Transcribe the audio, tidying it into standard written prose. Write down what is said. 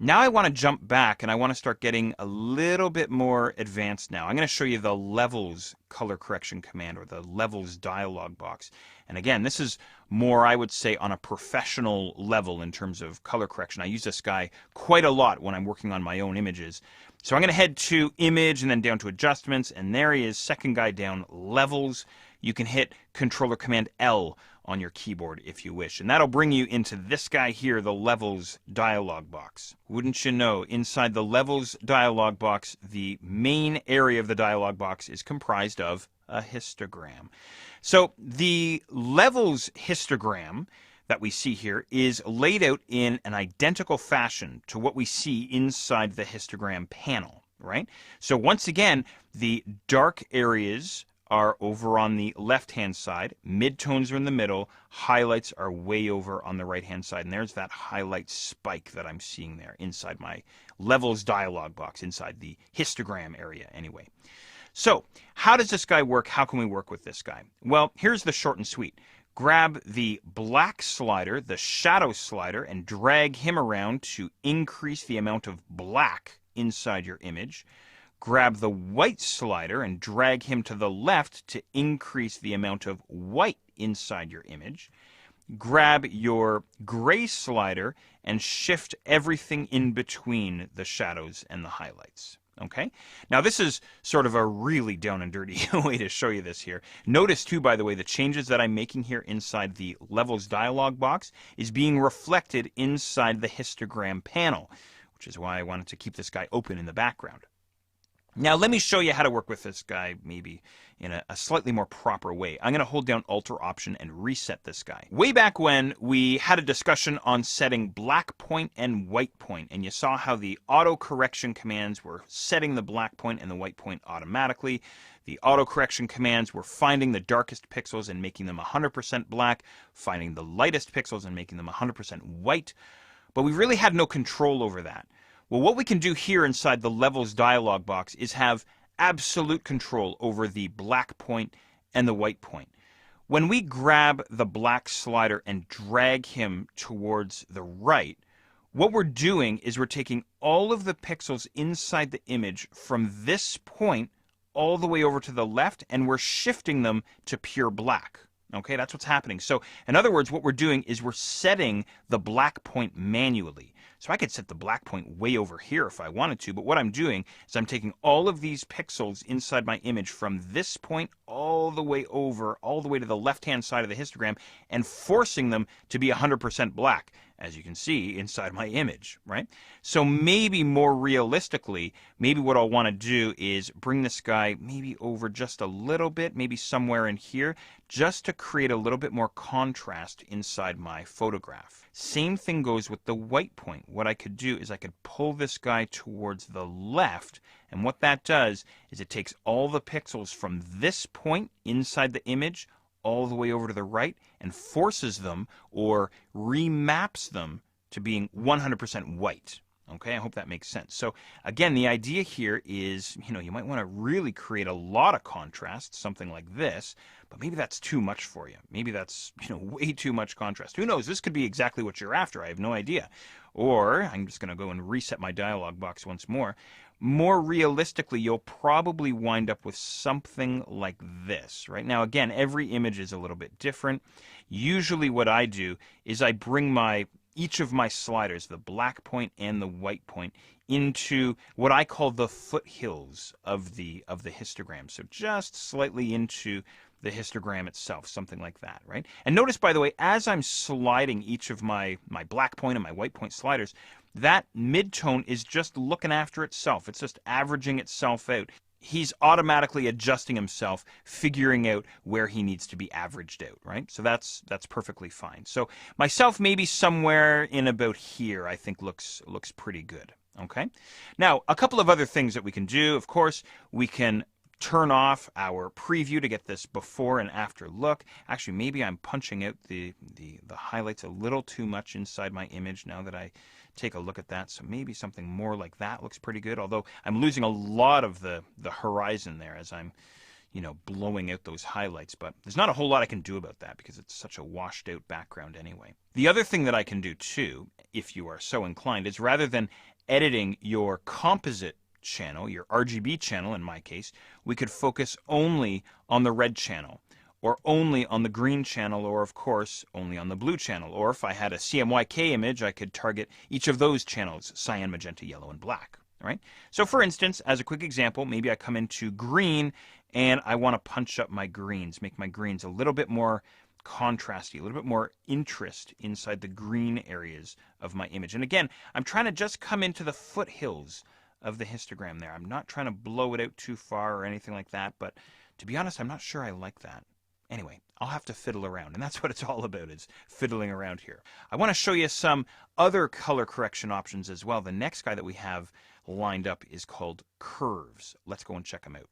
Now I want to jump back and I want to start getting a little bit more advanced now. I'm going to show you the levels color correction command, or the levels dialog box. And again, this is more, I would say, on a professional level in terms of color correction. I use this guy quite a lot when I'm working on my own images. So I'm going to head to Image and then down to Adjustments, and there he is, second guy down, Levels. You can hit Controller Command L on your keyboard if you wish, and that'll bring you into this guy here, the Levels dialog box. Wouldn't you know, inside the Levels dialog box, the main area of the dialog box is comprised of a histogram. So the Levels histogram that we see here is laid out in an identical fashion to what we see inside the histogram panel, right? So once again, the dark areas are over on the left-hand side, midtones are in the middle, highlights are way over on the right-hand side, and there's that highlight spike that I'm seeing there inside my Levels dialog box, inside the histogram area anyway. So how does this guy work? How can we work with this guy? Well, here's the short and sweet. Grab the black slider, the shadow slider, and drag him around to increase the amount of black inside your image. Grab the white slider and drag him to the left to increase the amount of white inside your image. Grab your gray slider and shift everything in between the shadows and the highlights. Okay? Now this is sort of a really down and dirty way to show you this here. Notice too, by the way, the changes that I'm making here inside the Levels dialog box is being reflected inside the histogram panel, which is why I wanted to keep this guy open in the background. Now let me show you how to work with this guy maybe in a slightly more proper way. I'm going to hold down Alt or Option and reset this guy. Way back when, we had a discussion on setting black point and white point, and you saw how the auto correction commands were setting the black point and the white point automatically. The auto correction commands were finding the darkest pixels and making them 100% black, finding the lightest pixels and making them 100% white, but we really had no control over that. Well, what we can do here inside the Levels dialog box is have absolute control over the black point and the white point. When we grab the black slider and drag him towards the right, what we're doing is we're taking all of the pixels inside the image from this point all the way over to the left, and we're shifting them to pure black. Okay, that's what's happening. So in other words, what we're doing is we're setting the black point manually. So I could set the black point way over here if I wanted to, but what I'm doing is I'm taking all of these pixels inside my image from this point all the way over, all the way to the left-hand side of the histogram, and forcing them to be 100% black, as you can see inside my image, right? So maybe more realistically, maybe what I'll want to do is bring this guy maybe over just a little bit, maybe somewhere in here, just to create a little bit more contrast inside my photograph. Same thing goes with the white point. What I could do is I could pull this guy towards the left, and what that does is it takes all the pixels from this point inside the image all the way over to the right and forces them or remaps them to being 100% white. Okay, I hope that makes sense. So again, the idea here is, you might want to really create a lot of contrast, something like this, but maybe that's too much for you. Maybe that's, way too much contrast. Who knows? This could be exactly what you're after. I have no idea. Or I'm just going to go and reset my dialog box once more. More realistically, you'll probably wind up with something like this. Right now, again, every image is a little bit different. Usually what I do is I bring each of my sliders, the black point and the white point, into what I call the foothills of the histogram. So just slightly into the histogram itself, something like that, right? And notice, by the way, as I'm sliding each of my black point and my white point sliders, that midtone is just looking after itself. It's just averaging itself out. He's automatically adjusting himself, figuring out where he needs to be averaged out, right? So that's perfectly fine. So myself maybe somewhere in about here I think looks pretty good, okay? Now, a couple of other things that we can do. Of course, we can turn off our preview to get this before and after look. Actually, maybe I'm punching out the highlights a little too much inside my image now that I take a look at that. So maybe something more like that looks pretty good, although I'm losing a lot of the horizon there as I'm blowing out those highlights. But there's not a whole lot I can do about that because it's such a washed out background anyway. The other thing that I can do too, if you are so inclined, is rather than editing your composite channel, your RGB channel in my case, we could focus only on the red channel, or only on the green channel, or of course only on the blue channel. Or if I had a CMYK image, I could target each of those channels: cyan, magenta, yellow, and black. Right? So for instance, as a quick example, maybe I come into green and I want to punch up my greens, make my greens a little bit more contrasty, a little bit more interest inside the green areas of my image. And again, I'm trying to just come into the foothills of the histogram there. I'm not trying to blow it out too far or anything like that, but to be honest, I'm not sure I like that. Anyway, I'll have to fiddle around, and that's what it's all about, is fiddling around here. I want to show you some other color correction options as well. The next guy that we have lined up is called Curves. Let's go and check them out.